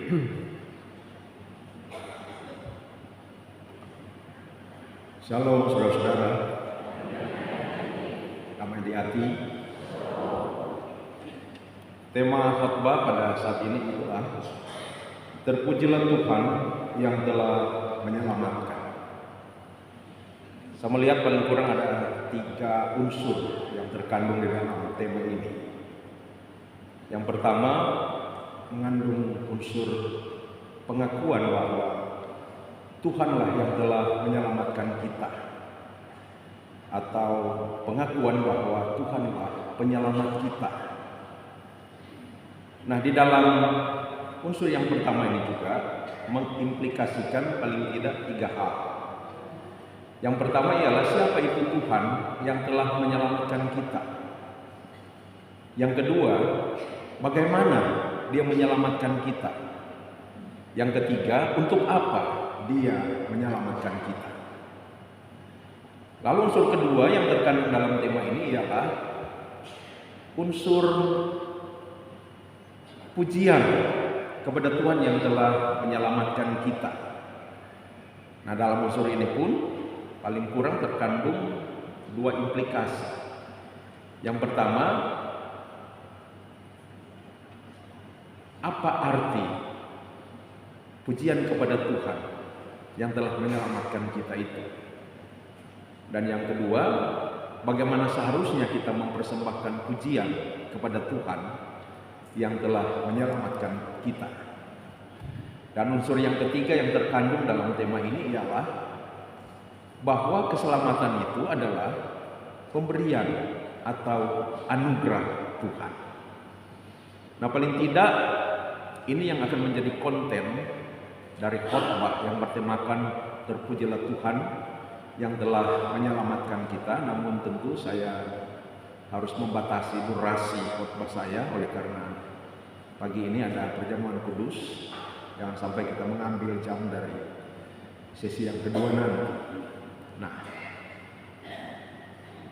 Shalom saudara-saudara, damai di hati. Tema khotbah pada saat ini adalah terpujilah Tuhan yang telah menyelamatkan. Saya melihat paling kurang ada 3 unsur yang terkandung di dalam tema ini. Yang pertama, mengandung unsur pengakuan bahwa Tuhanlah yang telah menyelamatkan kita, atau pengakuan bahwa Tuhanlah penyelamat kita. Nah, di dalam unsur yang pertama ini juga mengimplikasikan paling tidak 3 hal. Yang pertama ialah siapa itu Tuhan yang telah menyelamatkan kita. Yang kedua, bagaimana Dia menyelamatkan kita. Yang ketiga, untuk apa Dia menyelamatkan kita. Lalu unsur kedua yang terkandung dalam tema ini ialah unsur pujian kepada Tuhan yang telah menyelamatkan kita. Nah, dalam unsur ini pun paling kurang terkandung 2 implikasi. Yang pertama, apa arti pujian kepada Tuhan yang telah menyelamatkan kita itu? Dan yang kedua, bagaimana seharusnya kita mempersembahkan pujian kepada Tuhan yang telah menyelamatkan kita. Dan unsur yang ketiga yang terkandung dalam tema ini ialah bahwa keselamatan itu adalah pemberian atau anugerah Tuhan. Nah, paling tidak ini yang akan menjadi konten dari khotbah yang bertemakan terpujilah Tuhan yang telah menyelamatkan kita. Namun tentu saya harus membatasi durasi khotbah saya oleh karena pagi ini ada perjamuan kudus. Jangan sampai kita mengambil jam dari sesi yang kedua nanti. Nah,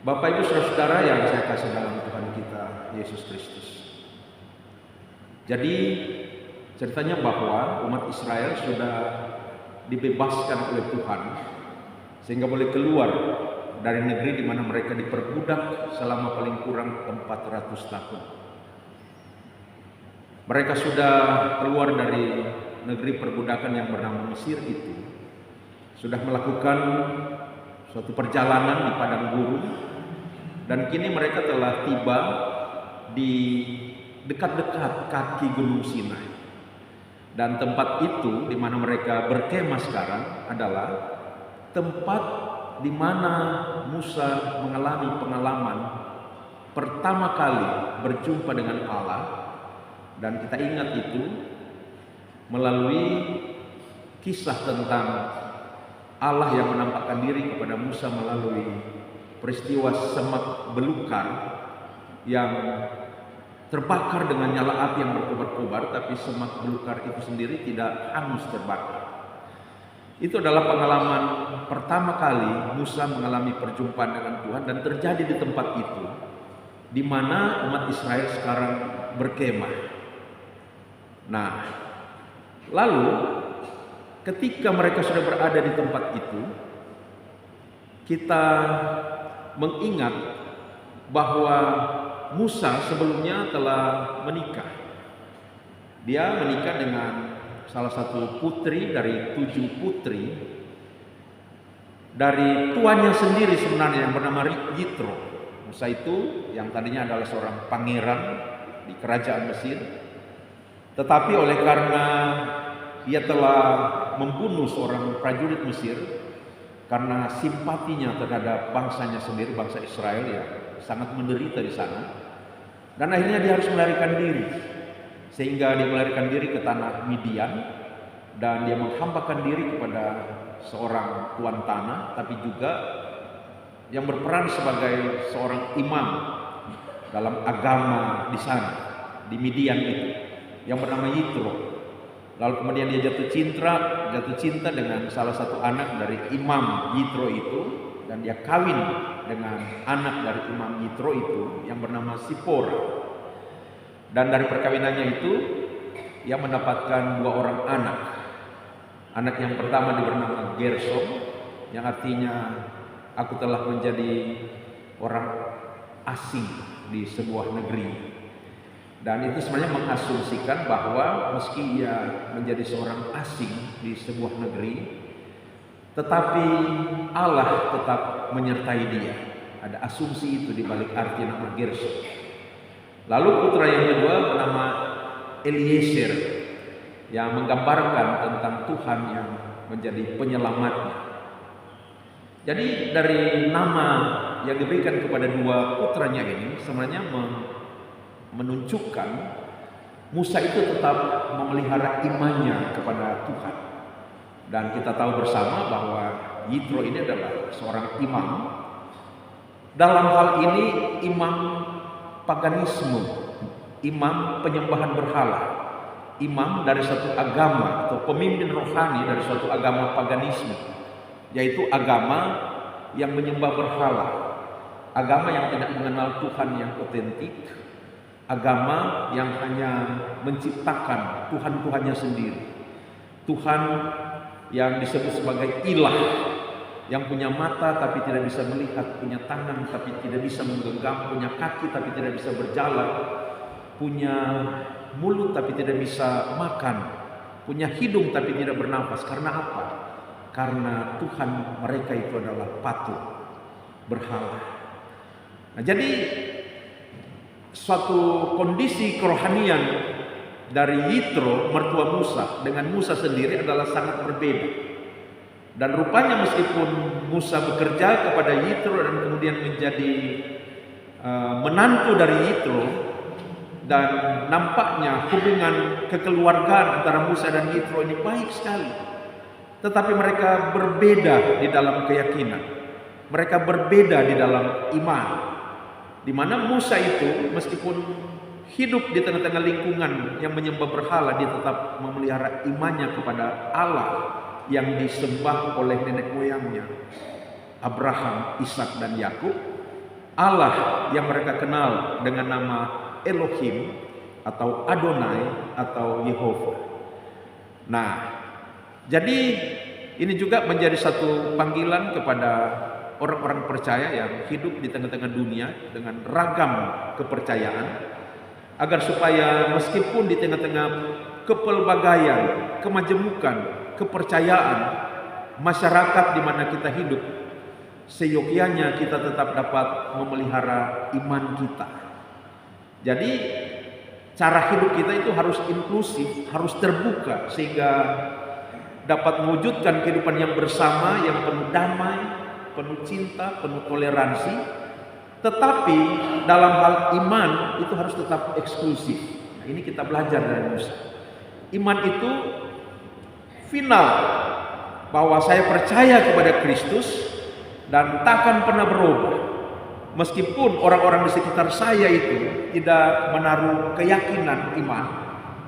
Bapak Ibu Saudara yang saya kasih dalam Tuhan kita Yesus Kristus. Jadi ceritanya bahwa umat Israel sudah dibebaskan oleh Tuhan sehingga boleh keluar dari negeri di mana mereka diperbudak selama paling kurang 400 tahun. Mereka sudah keluar dari negeri perbudakan yang bernama Mesir itu, sudah melakukan suatu perjalanan di padang gurun, dan kini mereka telah tiba di dekat-dekat kaki Gunung Sinai. Dan tempat itu di mana mereka berkemah sekarang adalah tempat di mana Musa mengalami pengalaman pertama kali berjumpa dengan Allah. Dan kita ingat itu melalui kisah tentang Allah yang menampakkan diri kepada Musa melalui peristiwa semak belukar yang terbakar dengan nyala api yang berkobar-kobar, tapi semak belukar itu sendiri tidak hangus terbakar. Itu adalah pengalaman pertama kali Musa mengalami perjumpaan dengan Tuhan, dan terjadi di tempat itu di mana umat Israel sekarang berkemah. Nah, lalu ketika mereka sudah berada di tempat itu, kita mengingat bahwa Musa sebelumnya telah menikah. Dia menikah dengan salah satu putri dari 7 putri dari tuannya sendiri sebenarnya yang bernama Yitro. Musa itu yang tadinya adalah seorang pangeran di kerajaan Mesir, tetapi oleh karena dia telah membunuh seorang prajurit Mesir karena simpatinya terhadap bangsanya sendiri, bangsa Israel yang sangat menderita di sana, dan akhirnya dia harus melarikan diri. Sehingga dia melarikan diri ke tanah Midian, dan dia menghambakan diri kepada seorang tuan tanah, tapi juga yang berperan sebagai seorang imam dalam agama di sana, di Midian itu, yang bernama Yitro. Lalu kemudian dia jatuh cinta dengan salah satu anak dari imam Yitro itu, dan dia kawin dengan anak dari imam Yitro itu yang bernama Sipora. Dan dari perkawinannya itu ia mendapatkan 2 orang anak. Anak yang pertama bernama Gersom, yang artinya aku telah menjadi orang asing di sebuah negeri. Dan itu sebenarnya mengasumsikan bahwa meski ia menjadi seorang asing di sebuah negeri, tetapi Allah tetap menyertai dia. Ada asumsi itu di balik arti nama Gersom. Lalu putra yang kedua bernama Eliezer, yang menggambarkan tentang Tuhan yang menjadi penyelamatnya. Jadi dari nama yang diberikan kepada 2 putranya ini sebenarnya menunjukkan Musa itu tetap memelihara imannya kepada Tuhan. Dan kita tahu bersama bahwa Yitro ini adalah seorang imam. Dalam hal ini imam paganisme, imam penyembahan berhala, imam dari suatu agama atau pemimpin rohani dari suatu agama paganisme, yaitu agama yang menyembah berhala, agama yang tidak mengenal Tuhan yang otentik, agama yang hanya menciptakan Tuhan-Tuhannya sendiri, Tuhan yang disebut sebagai ilah, yang punya mata tapi tidak bisa melihat, punya tangan tapi tidak bisa menggenggam, punya kaki tapi tidak bisa berjalan, punya mulut tapi tidak bisa makan, punya hidung tapi tidak bernafas. Karena apa? Karena Tuhan mereka itu adalah patung, berhala. Nah, jadi suatu kondisi kerohanian dari Yitro, mertua Musa, dengan Musa sendiri adalah sangat berbeda. Dan rupanya meskipun Musa bekerja kepada Yitro dan kemudian menjadi menantu dari Yitro, dan nampaknya hubungan kekeluargaan antara Musa dan Yitro ini baik sekali, tetapi mereka berbeda di dalam keyakinan, mereka berbeda di dalam iman. Di mana Musa itu meskipun hidup di tengah-tengah lingkungan yang menyembah berhala, dia tetap memelihara imannya kepada Allah yang disembah oleh nenek moyangnya, Abraham, Ishak, dan Yakub. Allah yang mereka kenal dengan nama Elohim atau Adonai atau Yehova. Nah, jadi ini juga menjadi satu panggilan kepada orang-orang percaya yang hidup di tengah-tengah dunia dengan ragam kepercayaan, agar supaya meskipun di tengah-tengah kepelbagaian, kemajemukan, kepercayaan masyarakat di mana kita hidup, seyogyanya kita tetap dapat memelihara iman kita. Jadi cara hidup kita itu harus inklusif, harus terbuka, sehingga dapat mewujudkan kehidupan yang bersama, yang penuh damai, penuh cinta, penuh toleransi. Tetapi dalam hal iman itu harus tetap eksklusif. Nah, ini kita belajar dari Musa. Iman itu final, bahwa saya percaya kepada Kristus dan takkan pernah berubah. Meskipun orang-orang di sekitar saya itu tidak menaruh keyakinan iman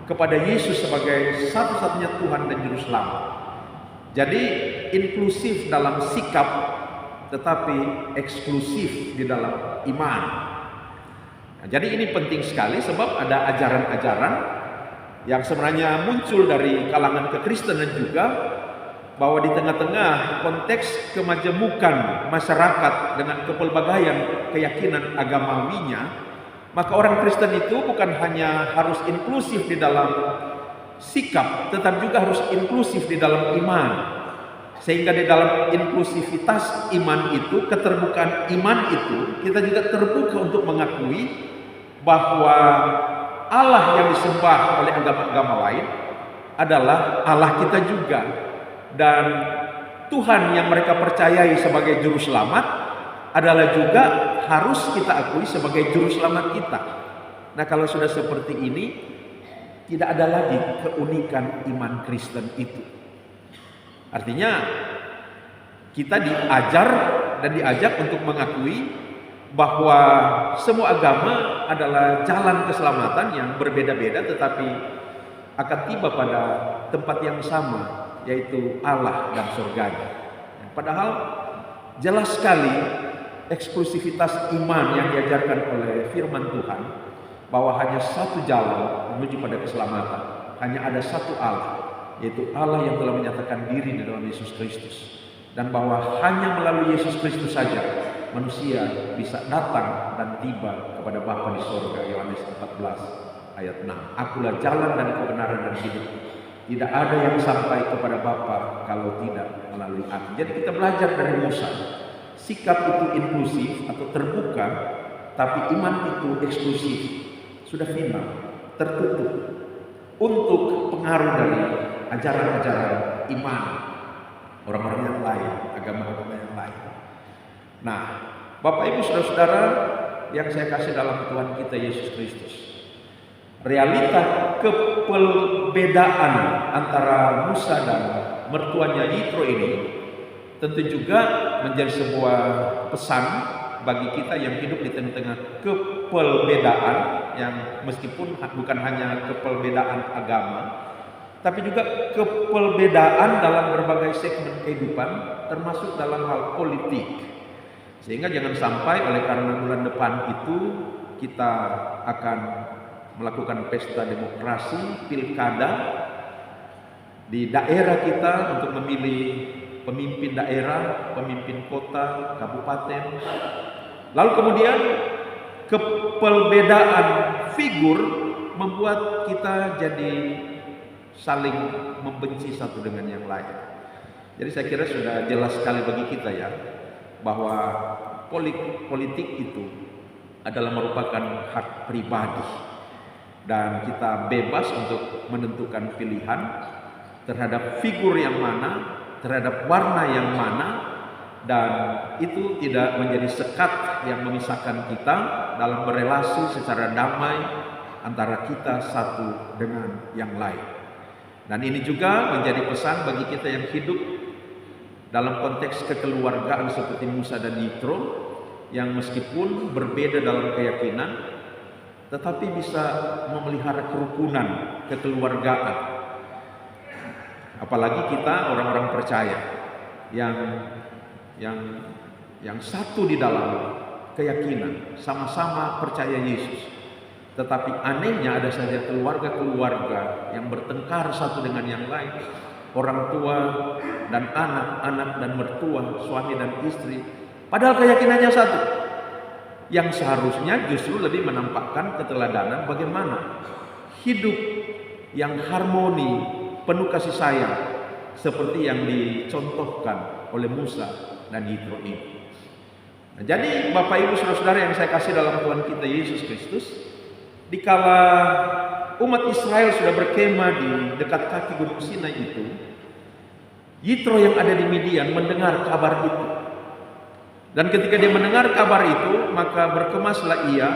kepada Yesus sebagai satu-satunya Tuhan dan Juru Selamat. Jadi inklusif dalam sikap, tetapi eksklusif di dalam iman. Nah, jadi ini penting sekali, sebab ada ajaran-ajaran yang sebenarnya muncul dari kalangan kekristenan juga, bahwa di tengah-tengah konteks kemajemukan masyarakat dengan kepelbagaian keyakinan agamawinya, maka orang Kristen itu bukan hanya harus inklusif di dalam sikap, tetapi juga harus inklusif di dalam iman. Sehingga di dalam inklusivitas iman itu, keterbukaan iman itu, kita juga terbuka untuk mengakui bahwa Allah yang disembah oleh agama-agama lain adalah Allah kita juga. Dan Tuhan yang mereka percayai sebagai Juru Selamat adalah juga harus kita akui sebagai Juru Selamat kita. Nah, kalau sudah seperti ini, tidak ada lagi keunikan iman Kristen itu. Artinya kita diajar dan diajak untuk mengakui bahwa semua agama adalah jalan keselamatan yang berbeda-beda, tetapi akan tiba pada tempat yang sama, yaitu Allah dan surganya. Padahal jelas sekali eksklusivitas iman yang diajarkan oleh firman Tuhan, bahwa hanya satu jalan menuju pada keselamatan, hanya ada satu Allah, yaitu Allah yang telah menyatakan diri di dalam Yesus Kristus, dan bahwa hanya melalui Yesus Kristus saja manusia bisa datang dan tiba kepada Bapa di sorga. Yohanes 14 ayat 6. Akulah jalan dan kebenaran dan hidup. Tidak ada yang sampai kepada Bapa kalau tidak melalui aku. Jadi kita belajar dari Musa. Sikap itu inklusif atau terbuka, tapi iman itu eksklusif. Sudah final, tertutup untuk pengaruh dari ajaran-ajaran iman orang-orang yang lain, agama-agama yang lain. Nah, Bapak Ibu Saudara-saudara yang saya kasih dalam Tuhan kita Yesus Kristus, realita keperbedaan antara Musa dan mertuanya Yitro ini tentu juga menjadi sebuah pesan bagi kita yang hidup di tengah-tengah keperbedaan, yang meskipun bukan hanya keperbedaan agama, tapi juga keperbedaan dalam berbagai segmen kehidupan, termasuk dalam hal politik. Sehingga jangan sampai oleh karena bulan depan itu kita akan melakukan pesta demokrasi, pilkada di daerah kita untuk memilih pemimpin daerah, pemimpin kota, kabupaten. Lalu kemudian keperbedaan figur membuat kita jadi saling membenci satu dengan yang lain. Jadi saya kira sudah jelas sekali bagi kita ya, bahwa politik itu adalah merupakan hak pribadi, dan kita bebas untuk menentukan pilihan terhadap figur yang mana, terhadap warna yang mana, dan itu tidak menjadi sekat yang memisahkan kita dalam berelasi secara damai antara kita satu dengan yang lain. Dan ini juga menjadi pesan bagi kita yang hidup dalam konteks kekeluargaan seperti Musa dan Yitro, yang meskipun berbeda dalam keyakinan tetapi bisa memelihara kerukunan, kekeluargaan. Apalagi kita orang-orang percaya yang satu di dalam keyakinan, sama-sama percaya Yesus. Tetapi anehnya ada saja keluarga-keluarga yang bertengkar satu dengan yang lain, orang tua dan anak, anak dan mertua, suami dan istri, padahal keyakinannya satu, yang seharusnya justru lebih menampakkan keteladanan bagaimana hidup yang harmoni, penuh kasih sayang, seperti yang dicontohkan oleh Musa dan Yitro ini. Nah, jadi Bapak Ibu Saudara-saudara yang saya kasih dalam Tuhan kita Yesus Kristus, dikala umat Israel sudah berkemah di dekat kaki Gunung Sinai itu, Yitro yang ada di Midian mendengar kabar itu. Dan ketika dia mendengar kabar itu, maka berkemaslah ia,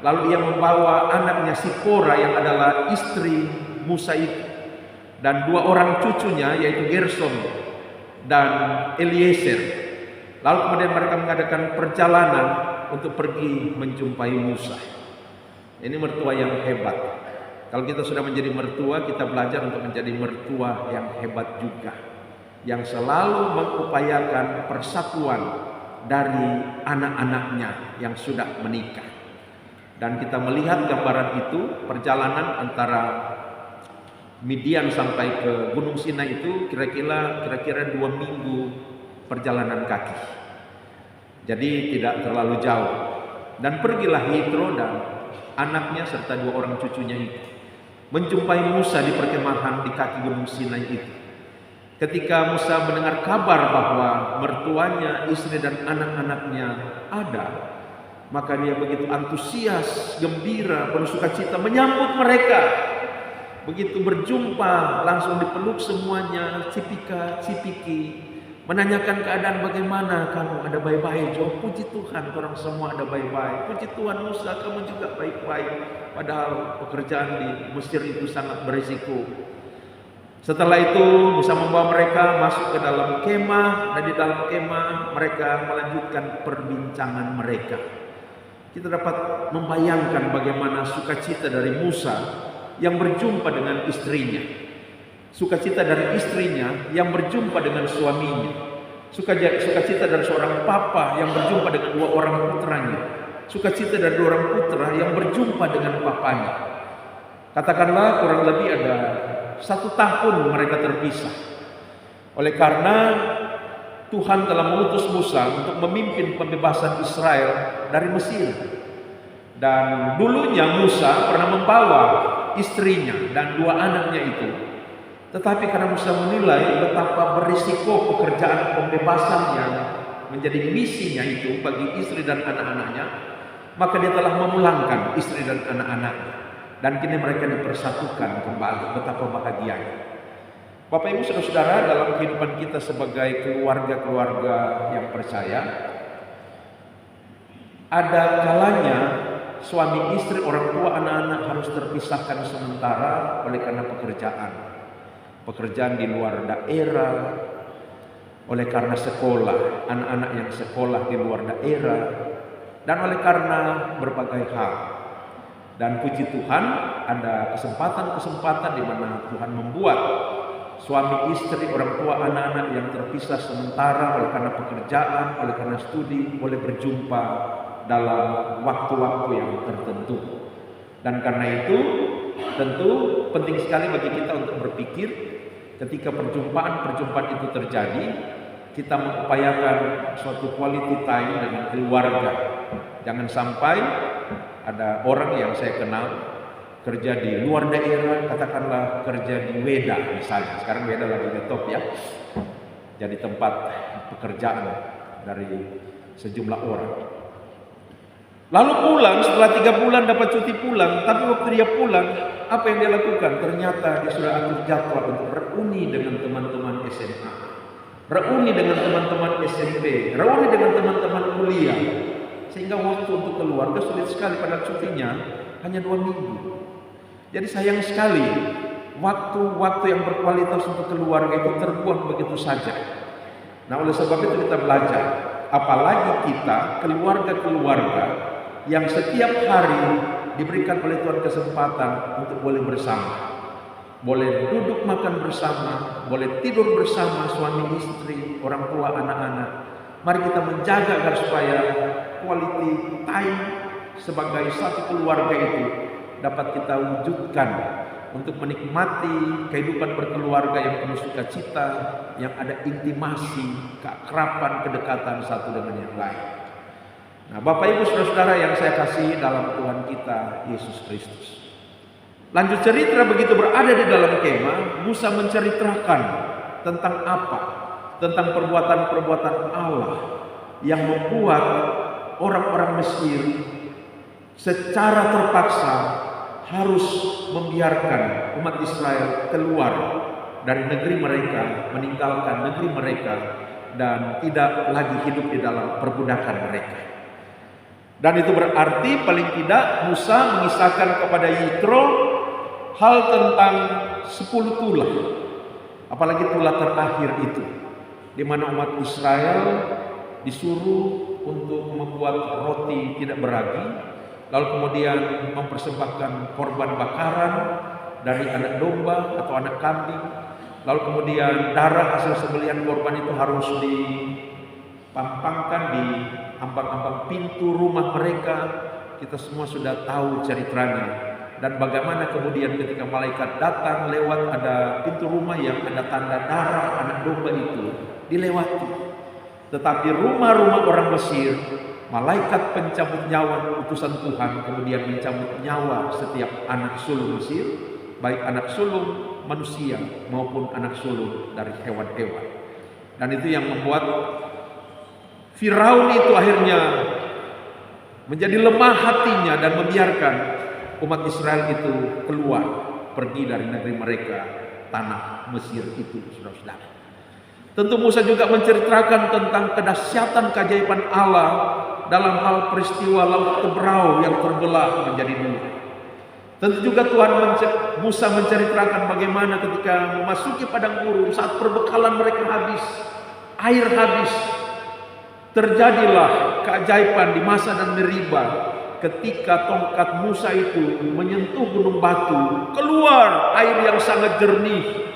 lalu ia membawa anaknya Sipora yang adalah istri Musa itu, dan dua orang cucunya yaitu Gersom dan Eliezer. Lalu kemudian mereka mengadakan perjalanan untuk pergi menjumpai Musa. Ini mertua yang hebat. Kalau kita sudah menjadi mertua, kita belajar untuk menjadi mertua yang hebat juga, yang selalu mengupayakan persatuan dari anak-anaknya yang sudah menikah. Dan kita melihat gambaran itu, perjalanan antara Midian sampai ke Gunung Sinai itu kira-kira 2 minggu perjalanan kaki. Jadi tidak terlalu jauh. Dan pergilah Yitro dan anaknya serta 2 orang cucunya itu menjumpai Musa di perkemahan di kaki Gunung Sinai itu. Ketika Musa mendengar kabar bahwa mertuanya, istri dan anak-anaknya ada, maka dia begitu antusias, gembira, penuh sukacita menyambut mereka. Begitu berjumpa, langsung dipeluk semuanya, cipika-cipiki, menanyakan keadaan bagaimana kamu, ada baik-baik? Jawab, puji Tuhan, orang semua ada baik-baik. Puji Tuhan, Musa, kamu juga baik-baik. Padahal pekerjaan di Mesir itu sangat berisiko. Setelah itu Musa membawa mereka masuk ke dalam kemah, dan di dalam kemah mereka melanjutkan perbincangan mereka. Kita dapat membayangkan bagaimana sukacita dari Musa yang berjumpa dengan istrinya, sukacita dari istrinya yang berjumpa dengan suaminya, sukacita dari seorang papa yang berjumpa dengan 2 orang putranya, sukacita dari 2 orang putra yang berjumpa dengan papanya. Katakanlah kurang lebih ada 1 tahun mereka terpisah. Oleh karena Tuhan telah mengutus Musa untuk memimpin pembebasan Israel dari Mesir. Dan dulunya Musa pernah membawa istrinya dan 2 anaknya itu. Tetapi karena Musa menilai betapa berisiko pekerjaan pembebasan yang menjadi misinya itu bagi istri dan anak-anaknya, maka dia telah memulangkan istri dan anak-anaknya. Dan kini mereka dipersatukan kembali. Betapa bahagianya. Bapak Ibu Saudara-saudara, dalam kehidupan kita sebagai keluarga-keluarga yang percaya, ada kalanya suami istri, orang tua, anak-anak harus terpisahkan sementara oleh karena pekerjaan di luar daerah, oleh karena sekolah, anak-anak yang sekolah di luar daerah, dan oleh karena berbagai hal. Dan puji Tuhan, ada kesempatan-kesempatan di mana Tuhan membuat suami istri, orang tua, anak-anak yang terpisah sementara oleh karena pekerjaan, oleh karena studi, boleh berjumpa dalam waktu-waktu yang tertentu. Dan karena itu tentu penting sekali bagi kita untuk berpikir ketika perjumpaan itu terjadi, kita mengupayakan suatu quality time dengan keluarga. Jangan sampai ada orang yang saya kenal kerja di luar daerah, katakanlah kerja di Weda misalnya. Sekarang Weda lagi ngetop ya, jadi tempat pekerjaan dari sejumlah orang. Lalu pulang setelah 3 bulan dapat cuti pulang, tapi waktu dia pulang, apa yang dia lakukan? Ternyata dia sudah atur jadwal untuk reuni dengan teman-teman SMA, reuni dengan teman-teman SMP, reuni dengan teman-teman kuliah, sehingga waktu untuk keluarga sulit sekali. Pada cutinya hanya 2 minggu. Jadi sayang sekali waktu-waktu yang berkualitas untuk keluarga itu terbuang begitu saja. Nah, oleh sebab itu kita belajar, apalagi kita keluarga-keluarga yang setiap hari diberikan oleh Tuhan kesempatan untuk boleh bersama, boleh duduk makan bersama, boleh tidur bersama suami istri, orang tua, anak-anak. Mari kita menjaga agar supaya quality time sebagai satu keluarga itu dapat kita wujudkan untuk menikmati kehidupan berkeluarga yang penuh sukacita, yang ada intimasi, keakraban, kedekatan satu dengan yang lain. Nah, Bapak Ibu Saudara-saudara yang saya kasih dalam Tuhan kita Yesus Kristus. Lanjut cerita, begitu berada di dalam kemah, Musa menceritakan tentang apa? Tentang perbuatan-perbuatan Allah yang membuat orang-orang Mesir secara terpaksa harus membiarkan umat Israel keluar dari negeri mereka, meninggalkan negeri mereka, dan tidak lagi hidup di dalam perbudakan mereka. Dan itu berarti paling tidak Musa mengisahkan kepada Yitro hal tentang 10 tulah, apalagi tulah terakhir itu, di mana umat Israel disuruh untuk membuat roti tidak beragi, lalu kemudian mempersembahkan korban bakaran dari anak domba atau anak kambing, lalu kemudian darah hasil sembelihan korban itu harus dipampangkan di ambang-ambang pintu rumah mereka. Kita semua sudah tahu ceritanya. Dan bagaimana kemudian ketika malaikat datang lewat, ada pintu rumah yang ada tanda darah anak domba itu dilewati. Tetapi rumah-rumah orang Mesir, malaikat pencabut nyawa utusan Tuhan kemudian mencabut nyawa setiap anak sulung Mesir, baik anak sulung manusia maupun anak sulung dari hewan-hewan. Dan itu yang membuat Firaun itu akhirnya menjadi lemah hatinya dan membiarkan umat Israel itu keluar, pergi dari negeri mereka, tanah Mesir itu, saudara-saudara. Tentu Musa juga menceritakan tentang kedahsyatan keajaiban Allah dalam hal peristiwa laut Tebrau yang terbelah menjadi 2. Tentu juga Musa menceritakan bagaimana ketika memasuki padang gurun saat perbekalan mereka habis, air habis, terjadilah keajaiban di Masa dan Meriba ketika tongkat Musa itu menyentuh gunung batu, keluar air yang sangat jernih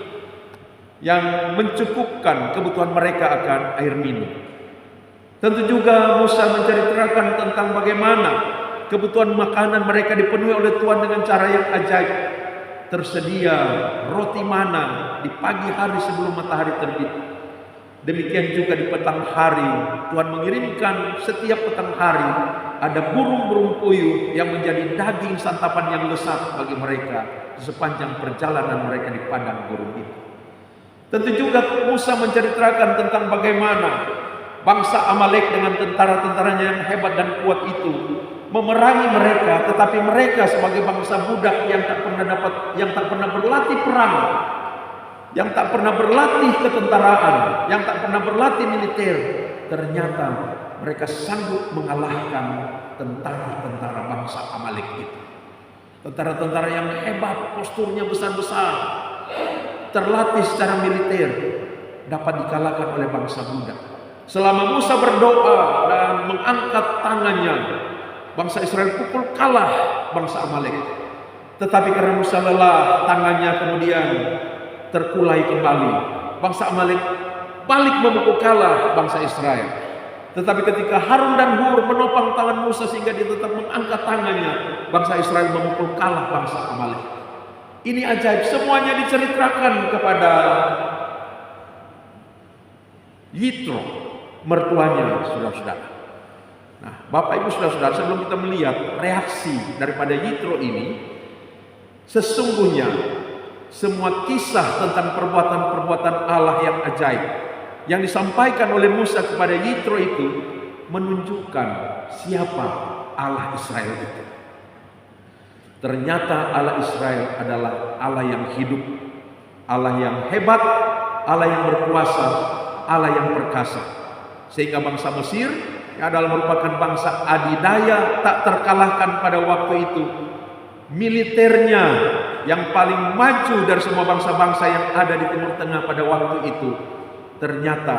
yang mencukupkan kebutuhan mereka akan air minum. Tentu juga Musa menceritakan tentang bagaimana kebutuhan makanan mereka dipenuhi oleh Tuhan dengan cara yang ajaib. tersedia roti mana di pagi hari sebelum matahari terbit. Demikian juga di petang hari, Tuhan mengirimkan setiap petang hari ada burung-burung puyuh yang menjadi daging santapan yang lezat bagi mereka sepanjang perjalanan mereka di padang gurun itu. Tentu juga Musa menceritakan tentang bagaimana bangsa Amalek dengan tentara-tentaranya yang hebat dan kuat itu memerangi mereka, tetapi mereka sebagai bangsa budak yang tak pernah berlatih perang, yang tak pernah berlatih ketentaraan, yang tak pernah berlatih militer, ternyata mereka sanggup mengalahkan tentara-tentara bangsa Amalek itu. Tentara-tentara yang hebat, posturnya besar-besar, terlatih secara militer, dapat dikalahkan oleh bangsa budak. Selama Musa berdoa dan mengangkat tangannya, bangsa Israel pukul kalah bangsa Amalek. Tetapi karena Musa lelah, tangannya kemudian terkulai kembali. Bangsa Amalek balik memukul kalah bangsa Israel. Tetapi ketika Harun dan Hur menopang tangan Musa sehingga dia tetap mengangkat tangannya, bangsa Israel memukul kalah bangsa Amalek. Ini ajaib, semuanya diceritakan kepada Yitro, mertuanya, saudara-saudara. Nah, Bapak Ibu saudara-saudara, sebelum kita melihat reaksi daripada Yitro ini, sesungguhnya semua kisah tentang perbuatan-perbuatan Allah yang ajaib yang disampaikan oleh Musa kepada Yitro itu menunjukkan siapa Allah Israel itu. Ternyata Allah Israel adalah Allah yang hidup, Allah yang hebat, Allah yang berkuasa, Allah yang perkasa. Sehingga bangsa Mesir yang adalah merupakan bangsa adidaya tak terkalahkan pada waktu itu, militernya yang paling maju dari semua bangsa-bangsa yang ada di Timur Tengah pada waktu itu, ternyata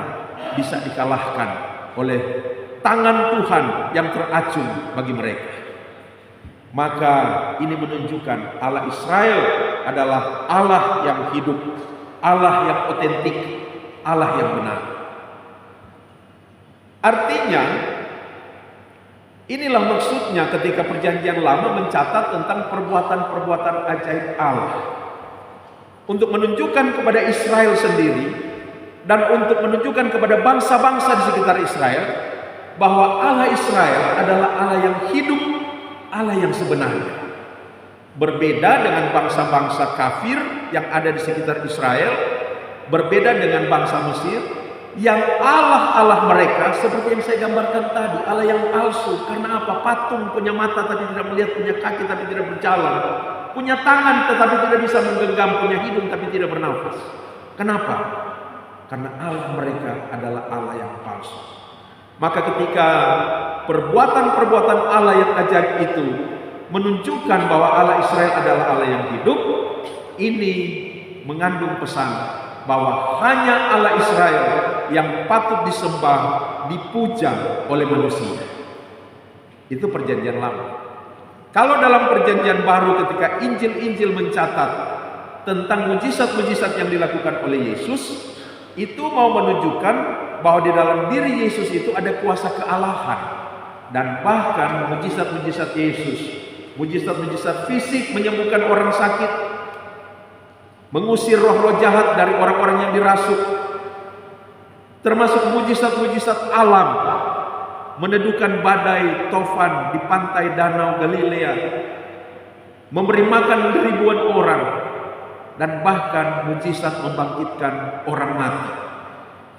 bisa dikalahkan oleh tangan Tuhan yang teracung bagi mereka. Maka ini menunjukkan Allah Israel adalah Allah yang hidup, Allah yang otentik, Allah yang benar. Artinya, inilah maksudnya ketika Perjanjian Lama mencatat tentang perbuatan-perbuatan ajaib Allah, untuk menunjukkan kepada Israel sendiri dan untuk menunjukkan kepada bangsa-bangsa di sekitar Israel bahwa Allah Israel adalah Allah yang hidup, Allah yang sebenarnya. Berbeda dengan bangsa-bangsa kafir yang ada di sekitar Israel, berbeda dengan bangsa Mesir yang Allah mereka seperti yang saya gambarkan tadi, Allah yang palsu. Karena apa? Patung, punya mata tapi tidak melihat, punya kaki tapi tidak berjalan, punya tangan tetapi tidak bisa menggenggam, punya hidung tapi tidak bernafas. Kenapa? Karena Allah mereka adalah Allah yang palsu. Maka ketika perbuatan-perbuatan Allah yang ajaib itu menunjukkan bahwa Allah Israel adalah Allah yang hidup, ini mengandung pesan bahwa hanya Allah Israel yang patut disembah, dipuja oleh manusia. Itu Perjanjian Lama. Kalau dalam Perjanjian Baru ketika Injil-Injil mencatat tentang mujizat-mujizat yang dilakukan oleh Yesus, itu mau menunjukkan bahwa di dalam diri Yesus itu ada kuasa kealahan. Dan bahkan mujizat-mujizat Yesus, mujizat-mujizat fisik, menyembuhkan orang sakit, mengusir roh-roh jahat dari orang-orang yang dirasuk, termasuk mujizat-mujizat alam, meneduhkan badai Tofan di pantai danau Galilea, memberi makan ribuan orang, dan bahkan mujizat membangkitkan orang mati.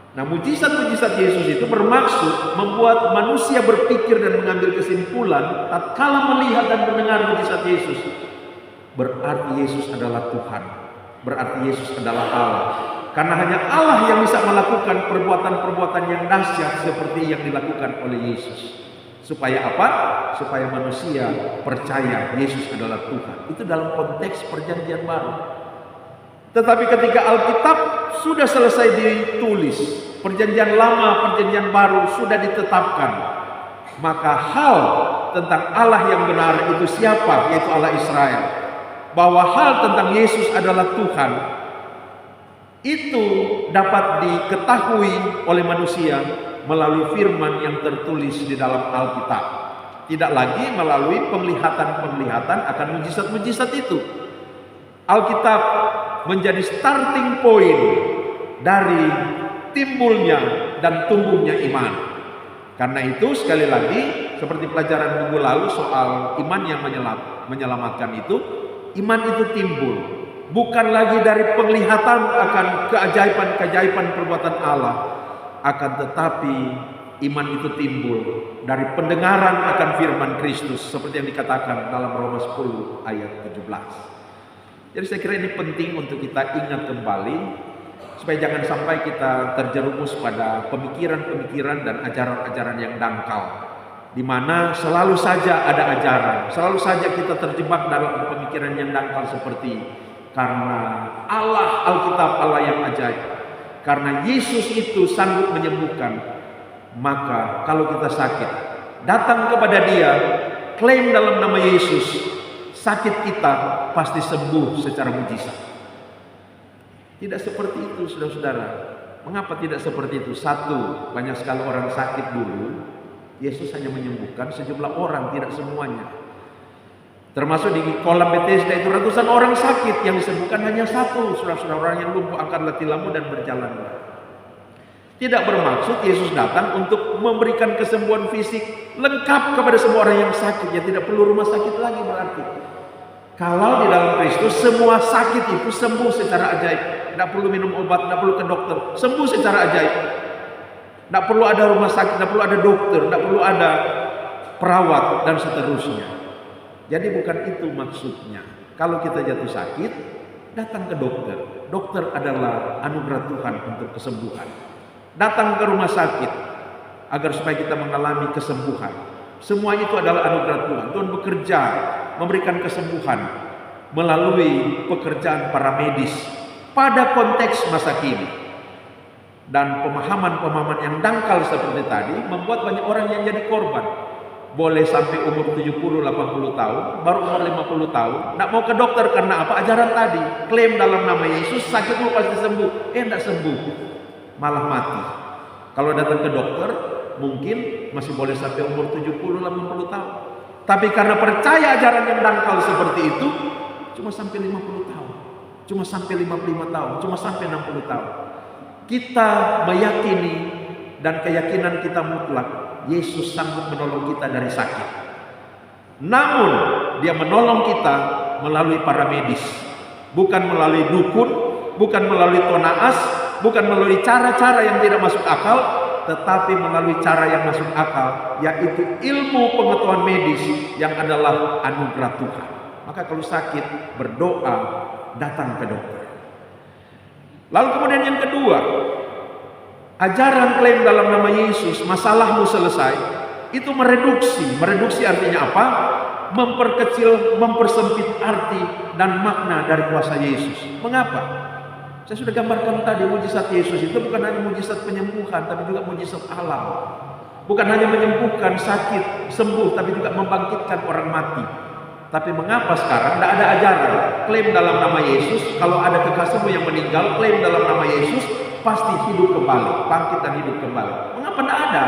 Nah, mujizat-mujizat Yesus itu bermaksud membuat manusia berpikir dan mengambil kesimpulan tatkala melihat dan mendengar mujizat Yesus, berarti Yesus adalah Tuhan, berarti Yesus adalah Allah. Karena hanya Allah yang bisa melakukan perbuatan-perbuatan yang dahsyat seperti yang dilakukan oleh Yesus. Supaya apa? Supaya manusia percaya Yesus adalah Tuhan. Itu dalam konteks Perjanjian Baru. Tetapi ketika Alkitab sudah selesai ditulis, Perjanjian Lama, Perjanjian Baru sudah ditetapkan, maka hal tentang Allah yang benar itu siapa? Yaitu Allah Israel. Bahwa hal tentang Yesus adalah Tuhan, itu dapat diketahui oleh manusia melalui firman yang tertulis di dalam Alkitab. Tidak lagi melalui penglihatan-penglihatan akan mujizat-mujizat itu. Alkitab menjadi starting point dari timbulnya dan tumbuhnya iman. Karena itu sekali lagi seperti pelajaran minggu lalu soal iman yang menyelamatkan itu, iman itu timbul bukan lagi dari penglihatan akan keajaiban-keajaiban perbuatan Allah, akan tetapi iman itu timbul dari pendengaran akan firman Kristus seperti yang dikatakan dalam Roma 10 ayat 17. Jadi saya kira ini penting untuk kita ingat kembali supaya jangan sampai kita terjerumus pada pemikiran-pemikiran dan ajaran-ajaran yang dangkal, di mana selalu saja ada ajaran, selalu saja kita terjebak dalam pemikiran yang dangkal seperti karena Allah, Alkitab Allah yang ajaib, karena Yesus itu sanggup menyembuhkan, maka kalau kita sakit datang kepada Dia, klaim dalam nama Yesus, sakit kita pasti sembuh secara mujizat. Tidak seperti itu, saudara-saudara. Mengapa tidak seperti itu? Satu, banyak sekali orang sakit dulu, Yesus hanya menyembuhkan sejumlah orang, tidak semuanya. Termasuk di kolam Bethesda itu ratusan orang sakit, yang disembuhkan hanya satu, saudara-saudara, orang yang lumpuh angkat letih dan berjalan. Tidak bermaksud Yesus datang untuk memberikan kesembuhan fisik lengkap kepada semua orang yang sakit. Ya tidak perlu rumah sakit lagi berarti. Kalau di dalam Kristus semua sakit itu sembuh secara ajaib. Tidak perlu minum obat, tidak perlu ke dokter, sembuh secara ajaib. Tidak perlu ada rumah sakit, tidak perlu ada dokter, tidak perlu ada perawat dan seterusnya. Jadi bukan itu maksudnya. Kalau kita jatuh sakit, datang ke dokter. Dokter adalah anugerah Tuhan untuk kesembuhan. Datang ke rumah sakit agar supaya kita mengalami kesembuhan. Semua itu adalah anugerah Tuhan. Tuhan bekerja memberikan kesembuhan melalui pekerjaan para medis pada konteks masa kini. Dan pemahaman-pemahaman yang dangkal seperti tadi membuat banyak orang yang jadi korban. Boleh sampai umur 70-80 tahun, baru umur 50 tahun, tidak mau ke dokter karena apa? Ajaran tadi, klaim dalam nama Yesus, sakitmu pasti sembuh. Tidak sembuh, malah mati. Kalau datang ke dokter, mungkin masih boleh sampai umur 70-80 tahun. Tapi karena percaya ajaran yang dangkal seperti itu, cuma sampai 50 tahun, cuma sampai 55 tahun, cuma sampai 60 tahun. Kita meyakini dan keyakinan kita mutlak, Yesus sanggup menolong kita dari sakit. Namun Dia menolong kita melalui para medis, bukan melalui dukun, bukan melalui tonaas, bukan melalui cara-cara yang tidak masuk akal, tetapi melalui cara yang masuk akal, yaitu ilmu pengetahuan medis yang adalah anugerah Tuhan. Maka kalau sakit, berdoa, datang ke dokter. Lalu kemudian yang kedua, ajaran klaim dalam nama Yesus, masalahmu selesai, itu mereduksi. Mereduksi artinya apa? Memperkecil, mempersempit arti dan makna dari kuasa Yesus. Mengapa? Saya sudah gambarkan tadi, mujizat Yesus itu bukan hanya mujizat penyembuhan, tapi juga mujizat alam. Bukan hanya menyembuhkan sakit, sembuh, tapi juga membangkitkan orang mati. Tapi mengapa sekarang tidak ada ajaran klaim dalam nama Yesus? Kalau ada kekasihmu yang meninggal, klaim dalam nama Yesus, pasti hidup kembali, bangkit dan hidup kembali. Mengapa tidak ada?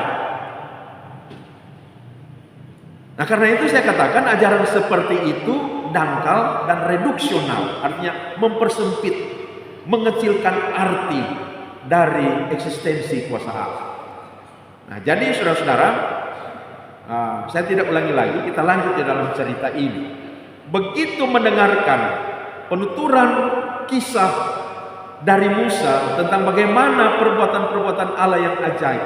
Nah, karena itu saya katakan ajaran seperti itu dangkal dan reduksional, artinya mempersempit, mengecilkan arti dari eksistensi kuasa Allah. Nah, jadi saudara-saudara, saya tidak ulangi lagi, kita lanjut di dalam cerita ini. Begitu mendengarkan penuturan kisah dari Musa tentang bagaimana perbuatan-perbuatan Allah yang ajaib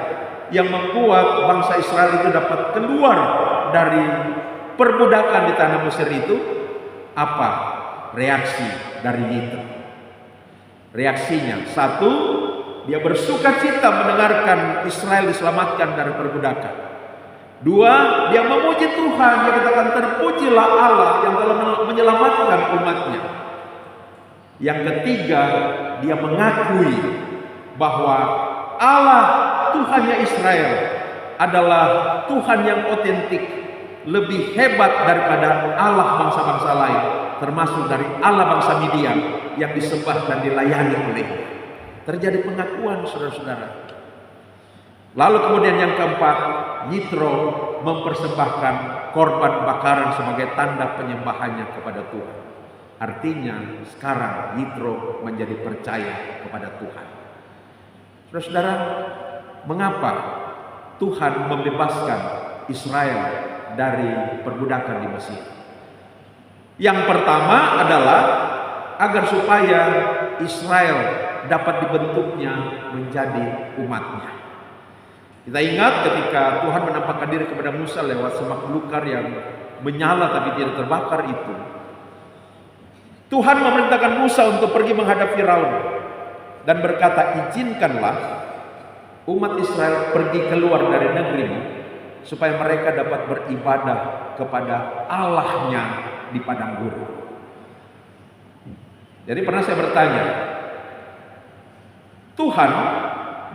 yang membuat bangsa Israel itu dapat keluar dari perbudakan di tanah Mesir itu, apa reaksi dari Yitro? Reaksinya, satu, dia bersuka cita mendengarkan Israel diselamatkan dari perbudakan. Dua, dia memuji Tuhan, dia katakan terpujilah Allah yang telah menyelamatkan umatnya. Yang ketiga, dia mengakui bahwa Allah Tuhannya Israel adalah Tuhan yang otentik, lebih hebat daripada Allah bangsa-bangsa lain, termasuk dari Allah bangsa Midian yang disembah dan dilayani olehnya. Terjadi pengakuan, saudara-saudara. Lalu kemudian yang keempat, Yitro mempersembahkan korban bakaran sebagai tanda penyembahannya kepada Tuhan. Artinya sekarang Yitro menjadi percaya kepada Tuhan. Saudara-saudara, mengapa Tuhan membebaskan Israel dari perbudakan di Mesir? Yang pertama adalah agar supaya Israel dapat dibentuknya menjadi umatnya. Kita ingat ketika Tuhan menampakkan diri kepada Musa lewat semak belukar yang menyala tapi tidak terbakar itu, Tuhan memerintahkan Musa untuk pergi menghadap Firaun dan berkata, izinkanlah umat Israel pergi keluar dari negerimu supaya mereka dapat beribadah kepada Allahnya di padang gurun. Jadi pernah saya bertanya, Tuhan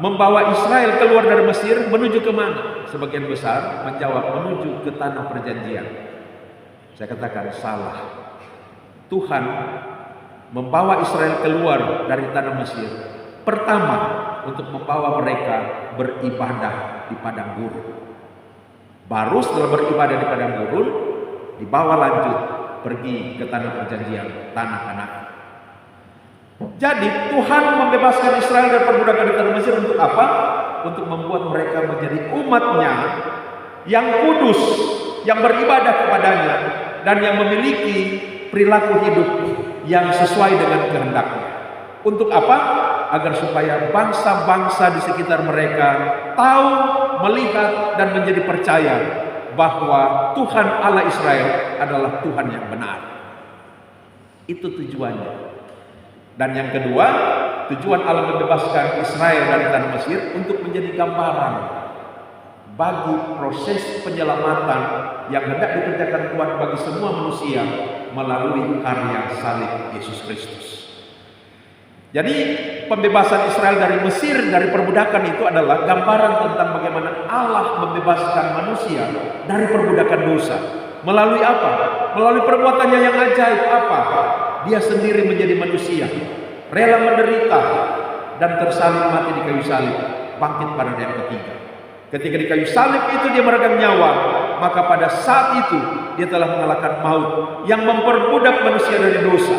membawa Israel keluar dari Mesir menuju kemana? Sebagian besar menjawab menuju ke tanah perjanjian. Saya katakan salah. Tuhan membawa Israel keluar dari tanah Mesir pertama untuk membawa mereka beribadah di padang gurun. Baru setelah beribadah di padang gurun dibawa lanjut pergi ke tanah perjanjian, tanah Kanaan. Jadi Tuhan membebaskan Israel dari perbudakan di tanah Mesir untuk apa? Untuk membuat mereka menjadi umatnya yang kudus, yang beribadah kepadanya, dan yang memiliki perilaku hidup yang sesuai dengan kehendaknya. Untuk apa? Agar supaya bangsa-bangsa di sekitar mereka tahu, melihat, dan menjadi percaya bahwa Tuhan Allah Israel adalah Tuhan yang benar. Itu tujuannya. Dan yang kedua, tujuan Allah membebaskan Israel dari tanah Mesir untuk menjadi gambaran bagi proses penyelamatan yang hendak dikerjakan Tuhan bagi semua manusia melalui karya salib Yesus Kristus. Jadi pembebasan Israel dari Mesir, dari perbudakan itu adalah gambaran tentang bagaimana Allah membebaskan manusia dari perbudakan dosa. Melalui apa? Melalui perbuatannya yang ajaib. Apa? Dia sendiri menjadi manusia, rela menderita dan tersalib mati di kayu salib, bangkit pada hari yang ketiga. Ketika di kayu salib itu dia meregang nyawa, maka pada saat itu dia telah mengalahkan maut yang memperbudak manusia dari dosa,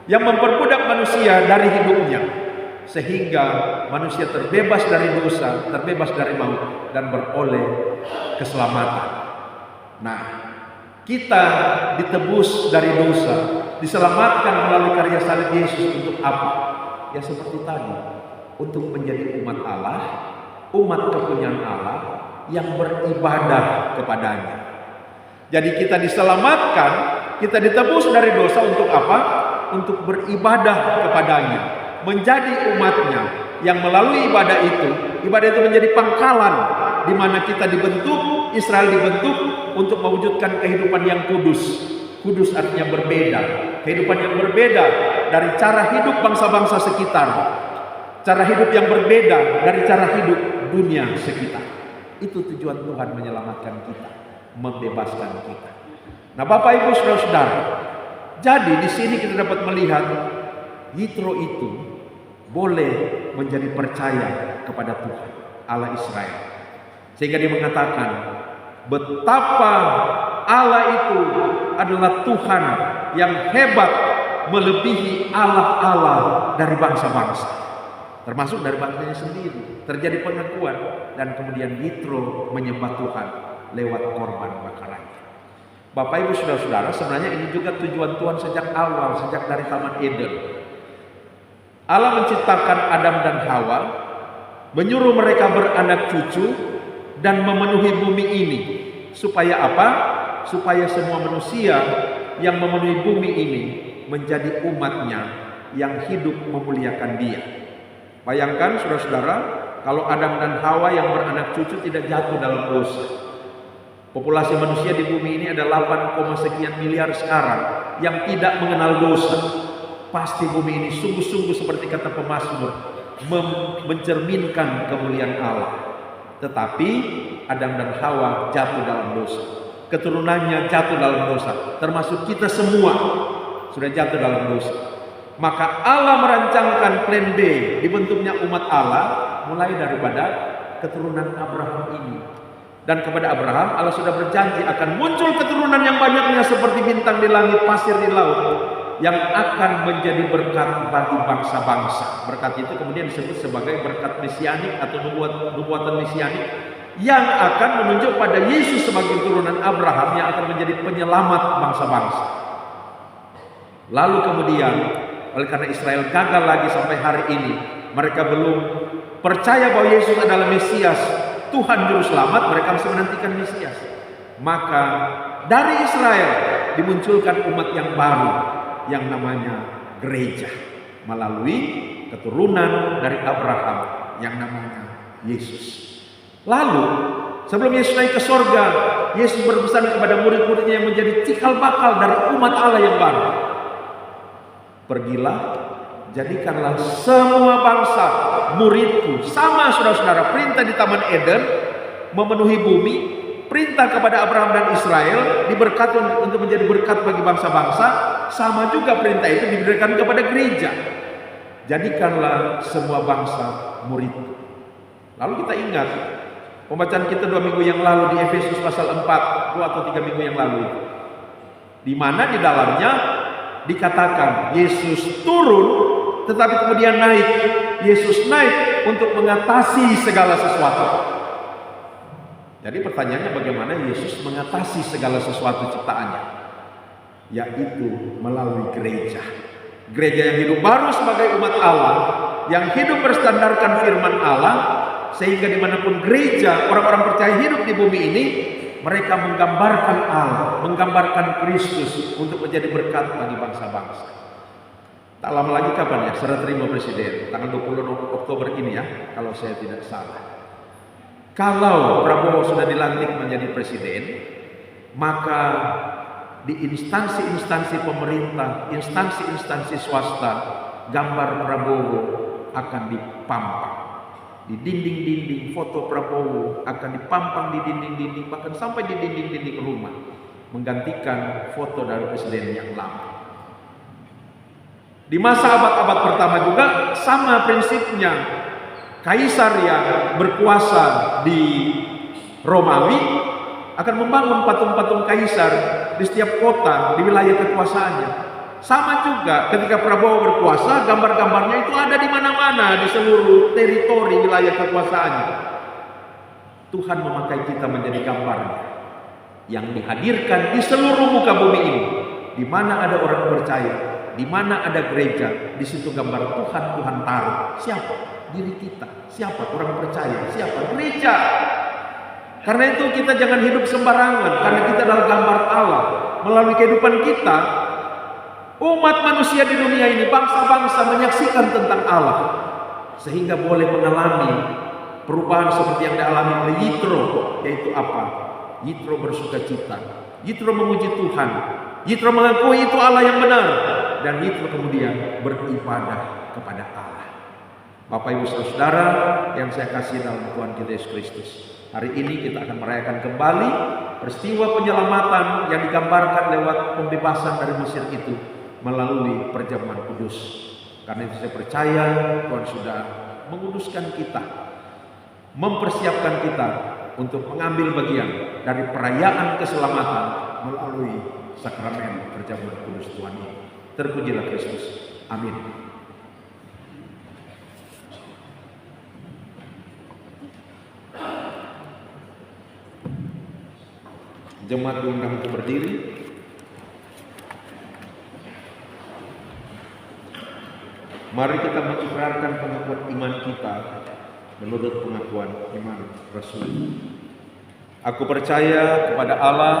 yang memperbudak manusia dari hidupnya, sehingga manusia terbebas dari dosa, terbebas dari maut, dan beroleh keselamatan. Nah, kita ditebus dari dosa, diselamatkan melalui karya salib Yesus untuk apa? Ya seperti tadi, untuk menjadi umat Allah, umat kepunyaan Allah yang beribadah kepadanya. Jadi kita diselamatkan, kita ditebus dari dosa untuk apa? Untuk beribadah kepadanya, menjadi umatnya, yang melalui ibadah itu menjadi pangkalan di mana kita dibentuk, Israel dibentuk untuk mewujudkan kehidupan yang kudus. Kudus artinya berbeda, kehidupan yang berbeda dari cara hidup bangsa-bangsa sekitar, cara hidup yang berbeda dari cara hidup dunia sekitar. Itu tujuan Tuhan menyelamatkan kita, membebaskan kita. Nah, Bapak Ibu Saudara-saudara, jadi di sini kita dapat melihat Yitro itu boleh menjadi percaya kepada Tuhan Allah Israel, sehingga dia mengatakan betapa Allah itu adalah Tuhan yang hebat, melebihi Allah-Allah dari bangsa-bangsa, termasuk dari bangsanya sendiri. Terjadi pengakuan dan kemudian Yitro menyembah Tuhan lewat korban bakarannya. Bapak Ibu Saudara-saudara, sebenarnya ini juga tujuan Tuhan sejak awal, sejak dari Taman Eden. Allah menciptakan Adam dan Hawa, menyuruh mereka beranak cucu dan memenuhi bumi ini. Supaya apa? Supaya semua manusia yang memenuhi bumi ini menjadi umatnya yang hidup memuliakan Dia. Bayangkan saudara-saudara, kalau Adam dan Hawa yang beranak cucu tidak jatuh dalam dosa. Populasi manusia di bumi ini ada 8, sekian miliar sekarang yang tidak mengenal dosa. Pasti bumi ini sungguh-sungguh seperti kata pemazmur mencerminkan kemuliaan Allah. Tetapi Adam dan Hawa jatuh dalam dosa, keturunannya jatuh dalam dosa, termasuk kita semua sudah jatuh dalam dosa. Maka Allah merancangkan plan B, dibentuknya umat Allah mulai daripada keturunan Abraham ini. Dan kepada Abraham Allah sudah berjanji akan muncul keturunan yang banyaknya seperti bintang di langit, pasir di laut, yang akan menjadi berkat bagi bangsa-bangsa. Berkat itu kemudian disebut sebagai berkat mesianik atau nubuatan mesianik yang akan menunjuk pada Yesus sebagai turunan Abraham yang akan menjadi penyelamat bangsa-bangsa. Lalu kemudian oleh karena Israel gagal lagi sampai hari ini, mereka belum percaya bahwa Yesus adalah Mesias, Tuhan Juru Selamat, mereka masih menantikan Mesias. Maka dari Israel dimunculkan umat yang baru yang namanya gereja melalui keturunan dari Abraham yang namanya Yesus. Lalu sebelum Yesus naik ke sorga, Yesus berpesan kepada murid-muridnya yang menjadi cikal bakal dari umat Allah yang baru. Pergilah, jadikanlah semua bangsa muridku. Sama saudara-saudara, perintah di Taman Eden memenuhi bumi, perintah kepada Abraham dan Israel diberkati untuk menjadi berkat bagi bangsa-bangsa. Sama juga perintah itu diberikan kepada gereja. Jadikanlah semua bangsa muridku. Lalu kita ingat pembacaan kita 2 minggu yang lalu di Efesus pasal 4, 2 atau 3 minggu yang lalu, di mana di dalamnya dikatakan Yesus turun tetapi kemudian naik. Yesus naik untuk mengatasi segala sesuatu. Jadi pertanyaannya, bagaimana Yesus mengatasi segala sesuatu ciptaannya? Yaitu melalui gereja. Gereja yang hidup baru sebagai umat Allah, yang hidup berstandarkan firman Allah, sehingga dimanapun gereja, orang-orang percaya hidup di bumi ini, mereka menggambarkan Allah, menggambarkan Kristus untuk menjadi berkat bagi bangsa-bangsa. Tak lama lagi kapan ya? Serah terima presiden, tanggal 20 Oktober ini ya, kalau saya tidak salah. Kalau Prabowo sudah dilantik menjadi presiden, maka di instansi-instansi pemerintah, instansi-instansi swasta, gambar Prabowo akan dipampang. Di dinding-dinding foto Prabowo akan dipampang di dinding-dinding, bahkan sampai di dinding-dinding rumah, menggantikan foto dari presiden yang lama. Di masa abad-abad pertama juga sama prinsipnya. Kaisar yang berkuasa di Romawi akan membangun patung-patung kaisar di setiap kota di wilayah kekuasaannya. Sama juga ketika Prabowo berkuasa, gambar-gambarnya itu ada di mana-mana di seluruh teritori wilayah kekuasaannya. Tuhan memakai kita menjadi gambarnya yang dihadirkan di seluruh muka bumi ini. Di mana ada orang percaya, di mana ada gereja, di situ gambar Tuhan taruh. Siapa? Diri kita. Siapa? Orang percaya. Siapa? Gereja. Karena itu kita jangan hidup sembarangan, karena kita adalah gambar Allah. Melalui kehidupan kita, umat manusia di dunia ini, bangsa-bangsa menyaksikan tentang Allah, sehingga boleh mengalami perubahan seperti yang dialami oleh Yitro. Yaitu apa? Yitro bersuka cita, Yitro memuji Tuhan, Yitro mengakui itu Allah yang benar, dan Yitro kemudian beribadah kepada Allah. Bapak Ibu Saudara yang saya kasih dalam Tuhan kita Yesus Kristus, hari ini kita akan merayakan kembali peristiwa penyelamatan yang digambarkan lewat pembebasan dari Mesir itu melalui perjamuan kudus. Karena itu saya percaya Tuhan sudah menguduskan kita, mempersiapkan kita untuk mengambil bagian dari perayaan keselamatan melalui sakramen perjamuan kudus Tuhan ini. Terpujilah Kristus. Amin. Jemaat diundang untuk berdiri. Mari kita mengikrarkan pengakuan iman kita menurut pengakuan iman Rasul. Aku percaya kepada Allah,